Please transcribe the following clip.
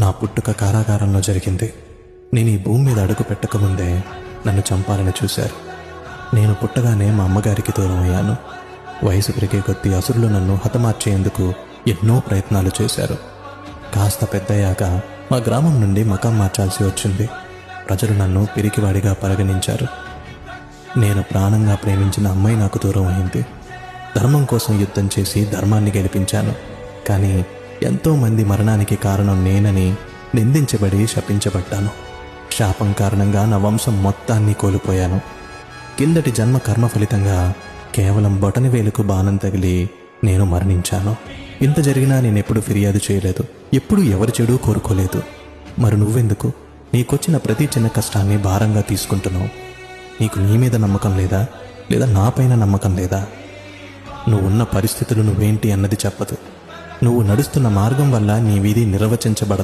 నా పుట్టుక కారాగారంలో జరిగింది. నేను ఈ భూమి మీద అడుగు పెట్టకముందే నన్ను చంపాలని చూశారు. నేను పుట్టగానే మా అమ్మగారికి దూరం అయ్యాను. వయసు పెరిగే కొద్దీ అసురులు నన్ను హతమార్చేందుకు ఎన్నో ప్రయత్నాలు చేశారు. కాస్త పెద్దయ్యాక మా గ్రామం నుండి మకాం మార్చాల్సి వచ్చింది. ప్రజలు నన్ను పిరికివాడిగా పరిగణించారు. నేను ప్రాణంగా ప్రేమించిన అమ్మాయి నాకు దూరం అయింది. ధర్మం కోసం యుద్ధం చేసి ధర్మాన్ని గెలిపించాను. కానీ ఎంతోమంది మరణానికి కారణం నేనని నిందించబడి శపించబడ్డాను. శాపం కారణంగా నా వంశం మొత్తాన్ని కోల్పోయాను. కిందటి జన్మ కర్మ ఫలితంగా కేవలం బొటనవేలుకు బాణం తగిలి నేను మరణించాను. ఇంత జరిగినా నేనెప్పుడు ఫిర్యాదు చేయలేదు. ఎప్పుడు ఎవరి చెడు కోరుకోలేదు. మరి నువ్వెందుకు నీకొచ్చిన ప్రతి చిన్న కష్టాన్ని భారంగా తీసుకుంటున్నావు? నీకు నీ మీద నమ్మకం లేదా? లేదా నాపైన నమ్మకం లేదా? నువ్వున్న పరిస్థితులు నువ్వేంటి అన్నది చెప్పదు. నువ్వు నడుస్తున్న మార్గం వల్ల నీ వీధి నిర్వచించబడ